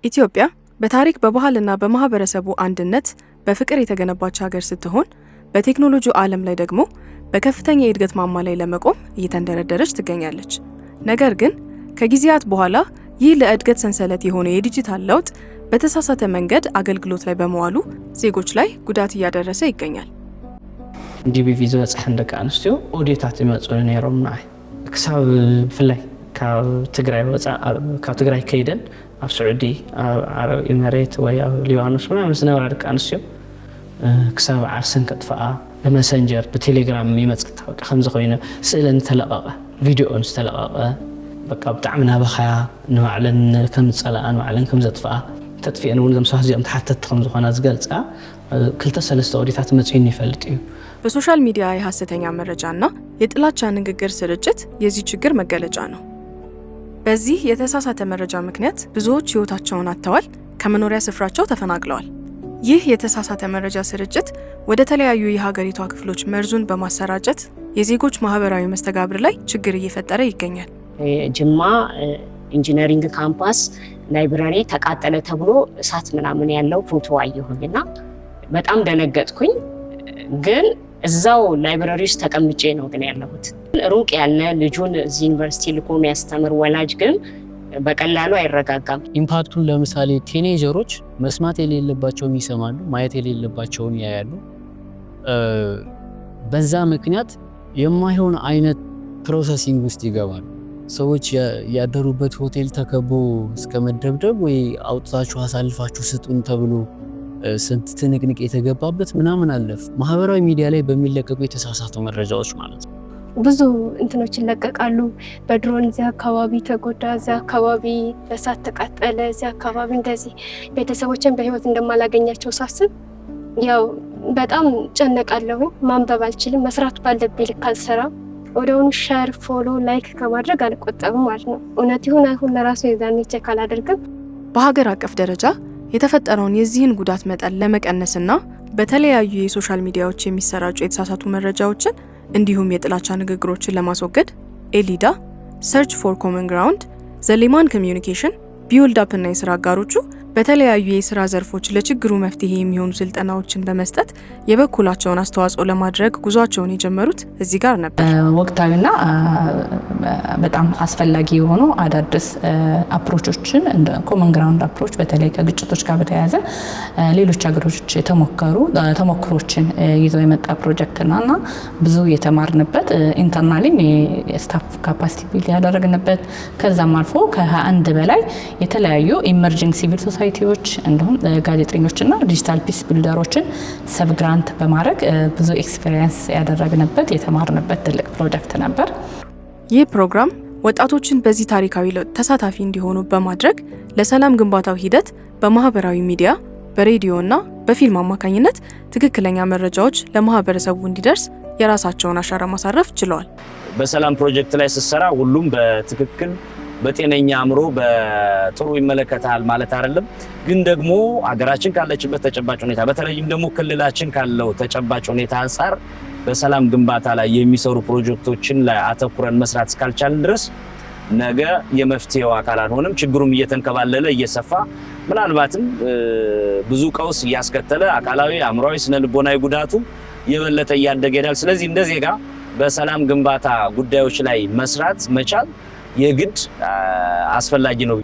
ኢትዮጵያ በታሪክ በባህልና በማህበረሰቡ አንድነት በፍቅር የተገነባች ሀገር ስትሆን በቴክኖሎጂው ዓለም ላይ ደግሞ በከፍተኛ የእድገት ማማ ላይ ለመቆም እየተንደረደረች ትገኛለች። ነገር ግን ከጊዜያት በኋላ ይህ ለእድገት ሰንሰለት የሆነ የዲጂታል ለውጥ በተሳሳተ መንገድ አገልግሎት ላይ በመዋሉ ዜጎች ላይ ጉዳት እያደረሰ ይገኛል። ዲቢቪ ዝበፅሕ እንደቂ ኣንስትዮ ኦዲታት ይመፁ ነይሮም ንዓይ ክሳብ ብፍላይ ካብ ትግራይ ከይደን ኣብ ስዑዲ ኣብ ኤሚሬት ወይ ኣብ ሊባኖስ ምናምን ዝነበራ ደቂ ኣንስትዮ ክሳብ ዓርስን ከጥፍኣ ብመሰንጀር ብቴሌግራም ይመፅእ ታወቂ ከምዚ ኮይኑ ስእለን ዝተለቐቐ ቪድዮን ዝተለቐቐ በቃ ብጣዕሚ ናበኻያ ንባዕለን ከም ዝፀልኣ ንባዕለን ከም ዘጥፍኣ ተጥፊአን እውን እዞም ሰባት እዚኦም ተሓተቲ ከም ዝኾና ዝገልፃ 2-3 ኦዲታት መፅኡን ይፈልጥ እዩ። በሶሻል ሚዲያ የሐሰተኛ መረጃና የጥላቻ ንግግር ስርጭት የዚህ ችግር መገለጫ ነው። በዚህ የተሳሳተ መረጃ ምክንያት ብዙዎች ህይወታቸውን አጥተዋል፣ ከመኖሪያ ስፍራቸው ተፈናቅለዋል። ይህ የተሳሳተ መረጃ ስርጭት ወደ ተለያዩ የሀገሪቷ ክፍሎች መርዙን በማሰራጨት የዜጎች ማህበራዊ መስተጋብር ላይ ችግር እየፈጠረ ይገኛል። ጅማ ኢንጂነሪንግ ካምፓስ ላይብራሪ ተቃጠለ ተብሎ እሳት ምናምን ያለው ፎቶ አየሁኝና በጣም ደነገጥኩኝ። ግን እዛው ላይብራሪ ውስጥ ተቀምጬ ነው ግን ያለሁት። ሩቅ ያለ ልጁን እዚህ ዩኒቨርሲቲ ልኮ የሚያስተምር ወላጅ ግን በቀላሉ አይረጋጋም። ኢምፓክቱን ለምሳሌ ቲኔጀሮች መስማት የሌለባቸውን ይሰማሉ፣ ማየት የሌለባቸውን ያያሉ። በዛ ምክንያት የማይሆን አይነት ፕሮሰሲንግ ውስጥ ይገባሉ። ሰዎች ያደሩበት ሆቴል ተከቦ እስከ መደብደብ ወይ አውጥታችሁ አሳልፋችሁ ስጡን ተብሎ ስንት ትንቅንቅ የተገባበት ምናምን አለፍ። ማህበራዊ ሚዲያ ላይ በሚለቀቁ የተሳሳቱ መረጃዎች ማለት ነው። ብዙ እንትኖች ይለቀቃሉ። በድሮን እዚህ አካባቢ ተጎዳ፣ እዚህ አካባቢ በእሳት ተቃጠለ፣ እዚህ አካባቢ እንደዚህ። ቤተሰቦችን በህይወት እንደማላገኛቸው ሳስብ ያው በጣም ጨነቃለሁ። ማንበብ አልችልም። መስራት ባለብኝ ልክ አልሰራም። ወደውን ሼር፣ ፎሎ፣ ላይክ ከማድረግ አልቆጠብም ማለት ነው። እውነት ይሁን አይሁን ለራሱ የዛኔ ቼክ አላደርግም። በሀገር አቀፍ ደረጃ የተፈጠረውን የዚህን ጉዳት መጠን ለመቀነስና በተለያዩ የሶሻል ሚዲያዎች የሚሰራጩ የተሳሳቱ መረጃዎችን እንዲሁም የጥላቻ ንግግሮችን ለማስወገድ ኤሊዳ፣ ሰርች ፎር ኮመን ግራውንድ፣ ዘሌማን ኮሚዩኒኬሽን፣ ቢውልድ አፕ እና የስራ አጋሮቹ በተለያዩ የስራ ዘርፎች ለችግሩ መፍትሄ የሚሆኑ ስልጠናዎችን በመስጠት የበኩላቸውን አስተዋጽኦ ለማድረግ ጉዟቸውን የጀመሩት እዚህ ጋር ነበር። ወቅታዊና በጣም አስፈላጊ የሆኑ አዳዲስ አፕሮቾችን እንደ ኮመን ግራውንድ አፕሮች በተለይ ከግጭቶች ጋር በተያያዘ ሌሎች ሀገሮች ተሞክሮችን ይዘው የመጣ ፕሮጀክት እና ብዙ የተማርንበት ኢንተርናሊም የስታፍ ካፓሲቲ ቢልድ ያደረግንበት ከዛም አልፎ ከ21 በላይ የተለያዩ ኢመርጂንግ ሲቪል ሶሳይቲዎች እንዲሁም ጋዜጠኞችና ዲጂታል ፒስ ቢልደሮችን ሰብ ግራንት በማድረግ ብዙ ኤክስፒሪየንስ ያደረግንበት የተማርንበት ትልቅ ፕሮጀክት ነበር። ይህ ፕሮግራም ወጣቶችን በዚህ ታሪካዊ ለውጥ ተሳታፊ እንዲሆኑ በማድረግ ለሰላም ግንባታው ሂደት በማህበራዊ ሚዲያ፣ በሬዲዮና በፊልም አማካኝነት ትክክለኛ መረጃዎች ለማህበረሰቡ እንዲደርስ የራሳቸውን አሻራ ማሳረፍ ችለዋል። በሰላም ፕሮጀክት ላይ ስትሰራ ሁሉም በትክክል በጤነኛ አእምሮ በጥሩ ይመለከታል ማለት አይደለም። ግን ደግሞ ሀገራችን ካለችበት ተጨባጭ ሁኔታ በተለይም ደግሞ ክልላችን ካለው ተጨባጭ ሁኔታ አንፃር በሰላም ግንባታ ላይ የሚሰሩ ፕሮጀክቶችን ላይ አተኩረን መስራት እስካልቻልን ድረስ ነገ የመፍትሄው አካል አንሆንም። ችግሩም እየተንከባለለ እየሰፋ ምናልባትም ብዙ ቀውስ እያስከተለ አካላዊ፣ አእምሯዊ፣ ስነልቦናዊ ጉዳቱ የበለጠ እያደገ ይሄዳል። ስለዚህ እንደ ዜጋ በሰላም ግንባታ ጉዳዮች ላይ መስራት መቻል የግድ አስፈላጊ ነው።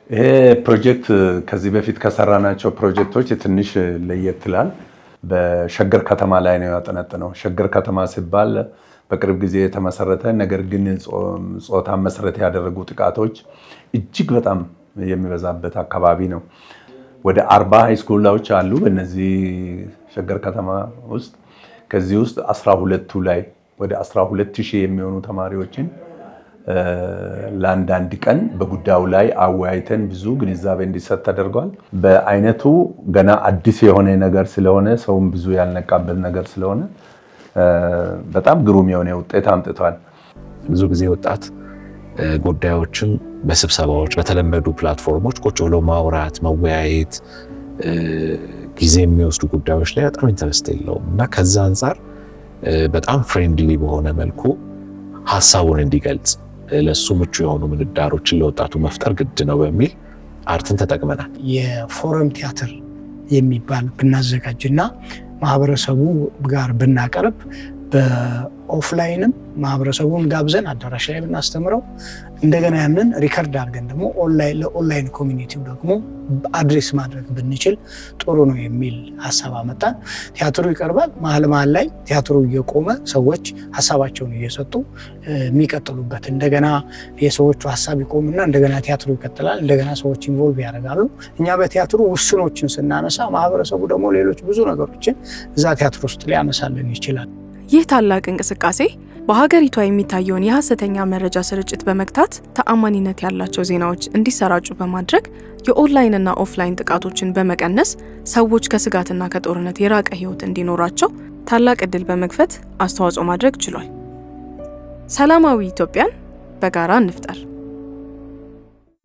ይሄ ፕሮጀክት ከዚህ በፊት ከሰራናቸው ፕሮጀክቶች ትንሽ ለየት ይላል። በሸገር ከተማ ላይ ነው ያጠነጠነው። ሸገር ከተማ ሲባል በቅርብ ጊዜ የተመሰረተ ነገር ግን ጾታ መሰረት ያደረጉ ጥቃቶች እጅግ በጣም የሚበዛበት አካባቢ ነው። ወደ 40 ሃይስኩሎች አሉ በእነዚህ ሸገር ከተማ ውስጥ። ከዚህ ውስጥ 12ቱ ላይ ወደ 12000 የሚሆኑ ተማሪዎችን ለአንዳንድ ቀን በጉዳዩ ላይ አወያይተን ብዙ ግንዛቤ እንዲሰጥ ተደርጓል። በአይነቱ ገና አዲስ የሆነ ነገር ስለሆነ ሰውም ብዙ ያልነቃበት ነገር ስለሆነ በጣም ግሩም የሆነ ውጤት አምጥቷል። ብዙ ጊዜ ወጣት ጉዳዮችን በስብሰባዎች በተለመዱ ፕላትፎርሞች ቁጭ ብሎ ማውራት መወያየት ጊዜ የሚወስዱ ጉዳዮች ላይ በጣም ኢንተረስት የለውም እና ከዛ አንፃር በጣም ፍሬንድሊ በሆነ መልኩ ሀሳቡን እንዲገልጽ ለሱ ምቹ የሆኑ ምህዳሮችን ለወጣቱ መፍጠር ግድ ነው በሚል አርትን ተጠቅመናል። የፎረም ቲያትር የሚባል ብናዘጋጅና ማህበረሰቡ ጋር ብናቀርብ በኦፍላይንም ማህበረሰቡን ጋብዘን አዳራሽ ላይ ብናስተምረው እንደገና ያንን ሪከርድ አድርገን ደግሞ ለኦንላይን ኮሚኒቲው ደግሞ አድሬስ ማድረግ ብንችል ጥሩ ነው የሚል ሀሳብ አመጣን። ቲያትሩ ይቀርባል። መሀል ላይ ቲያትሩ እየቆመ ሰዎች ሀሳባቸውን እየሰጡ የሚቀጥሉበት እንደገና የሰዎቹ ሀሳብ ይቆምና እንደገና ቲያትሩ ይቀጥላል። እንደገና ሰዎች ኢንቮልቭ ያደርጋሉ። እኛ በቲያትሩ ውስኖችን ስናነሳ ማህበረሰቡ ደግሞ ሌሎች ብዙ ነገሮችን እዛ ቲያትር ውስጥ ሊያነሳልን ይችላል። ይህ ታላቅ እንቅስቃሴ በሀገሪቷ የሚታየውን የሐሰተኛ መረጃ ስርጭት በመግታት ተአማኒነት ያላቸው ዜናዎች እንዲሰራጩ በማድረግ የኦንላይንና ኦፍላይን ጥቃቶችን በመቀነስ ሰዎች ከስጋትና ከጦርነት የራቀ ህይወት እንዲኖራቸው ታላቅ ዕድል በመክፈት አስተዋጽኦ ማድረግ ችሏል። ሰላማዊ ኢትዮጵያን በጋራ እንፍጠር።